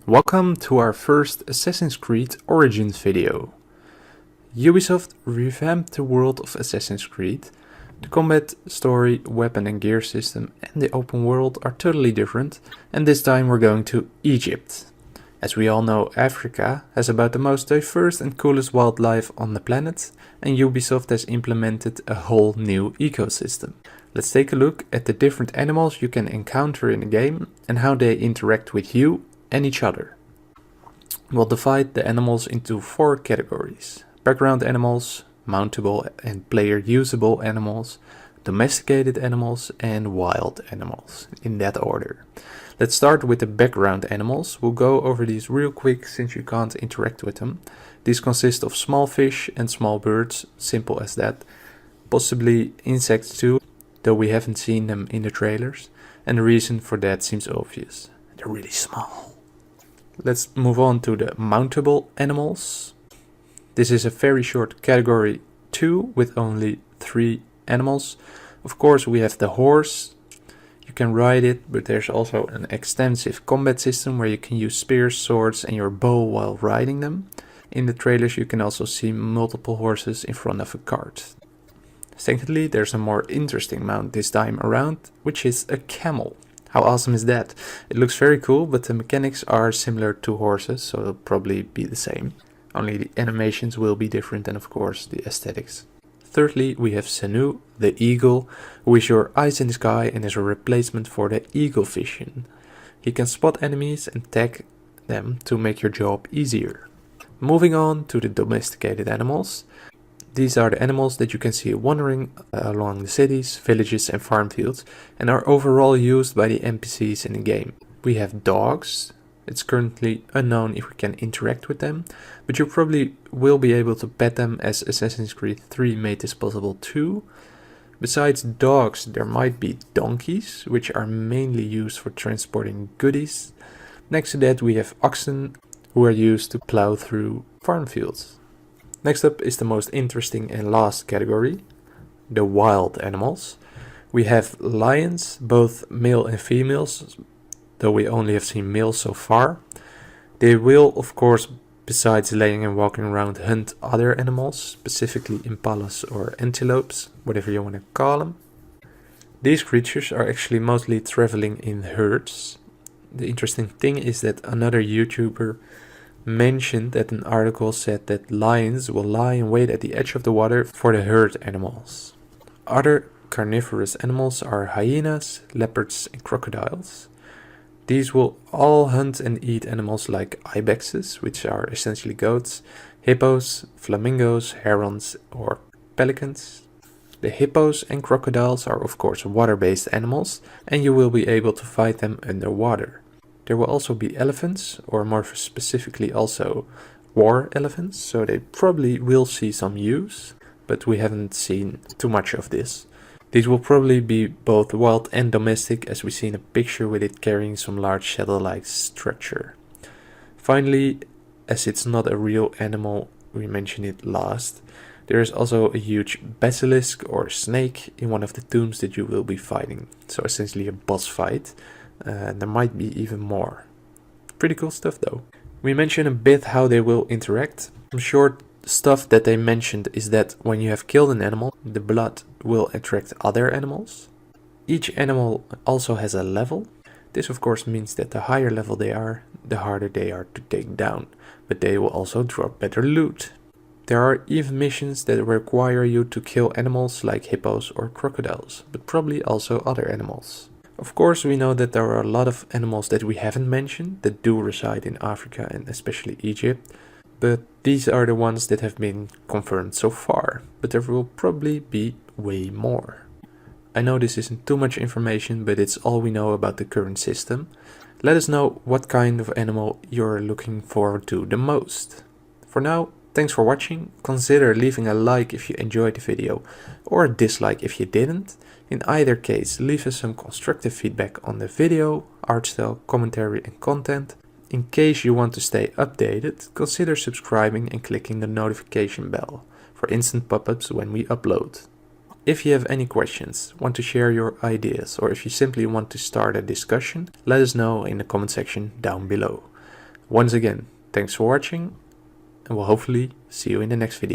Welcome to our first Assassin's Creed Origins video. Ubisoft revamped the world of Assassin's Creed. The combat, story, weapon and gear system and the open world are totally different, and this time we're going to Egypt. As we all know, Africa has about the most diverse and coolest wildlife on the planet, and Ubisoft has implemented a whole new ecosystem. Let's take a look at the different animals you can encounter in the game and how they interact with you and each other. We'll divide the animals into 4 categories: background animals, mountable and player usable animals, domesticated animals and wild animals, in that order. Let's start with the background animals. We'll go over these real quick since you can't interact with them. These consist of small fish and small birds, simple as that. Possibly insects too, though we haven't seen them in the trailers, and the reason for that seems obvious. They're really small. Let's move on to the mountable animals. This is a very short category 2 with only 3 animals. Of course we have the horse. You can ride it, but there's also an extensive combat system where you can use spears, swords and your bow while riding them. In the trailers you can also see multiple horses in front of a cart. Secondly, there's a more interesting mount this time around, which is a camel. How awesome is that? It looks very cool, but the mechanics are similar to horses, so it'll probably be the same. Only the animations will be different and of course the aesthetics. Thirdly, we have Sanu, the eagle, who is your eyes in the sky and is a replacement for the eagle vision. He can spot enemies and tag them to make your job easier. Moving on to the domesticated animals. These are the animals that you can see wandering along the cities, villages and farm fields and are overall used by the NPCs in the game. We have dogs. It's currently unknown if we can interact with them, but you probably will be able to pet them as Assassin's Creed 3 made this possible too. Besides dogs, there might be donkeys, which are mainly used for transporting goodies. Next to that we have oxen, who are used to plow through farm fields. Next up is the most interesting and last category, the wild animals. We have lions, both male and females, though we only have seen males so far. They will, of course, besides laying and walking around, hunt other animals, specifically impalas or antelopes, whatever you want to call them. These creatures are actually mostly traveling in herds. The interesting thing is that another YouTuber mentioned that an article said that lions will lie in wait at the edge of the water for the herd animals. Other carnivorous animals are hyenas, leopards and crocodiles. These will all hunt and eat animals like ibexes, which are essentially goats, hippos, flamingos, herons or pelicans. The hippos and crocodiles are of course water-based animals and you will be able to fight them underwater. There will also be elephants, or more specifically also war elephants, so they probably will see some use, but we haven't seen too much of this. These will probably be both wild and domestic, as we see in a picture with it carrying some large shuttle-like structure. Finally, as it's not a real animal, we mentioned it last, there is also a huge basilisk or snake in one of the tombs that you will be fighting, so essentially a boss fight. There might be even more. Pretty cool stuff though. We mentioned a bit how they will interact. Some short stuff that they mentioned is that when you have killed an animal, the blood will attract other animals. Each animal also has a level. This of course means that the higher level they are, the harder they are to take down, but they will also drop better loot. There are even missions that require you to kill animals like hippos or crocodiles, but probably also other animals. Of course we know that there are a lot of animals that we haven't mentioned that do reside in Africa and especially Egypt, but these are the ones that have been confirmed so far, but there will probably be way more. I know this isn't too much information, but it's all we know about the current system. Let us know what kind of animal you're looking forward to the most. For now, thanks for watching. Consider leaving a like if you enjoyed the video or a dislike if you didn't. In either case, leave us some constructive feedback on the video, art style, commentary and content. In case you want to stay updated, consider subscribing and clicking the notification bell for instant pop-ups when we upload. If you have any questions, want to share your ideas, or if you simply want to start a discussion, let us know in the comment section down below. Once again, thanks for watching, and we'll hopefully see you in the next video.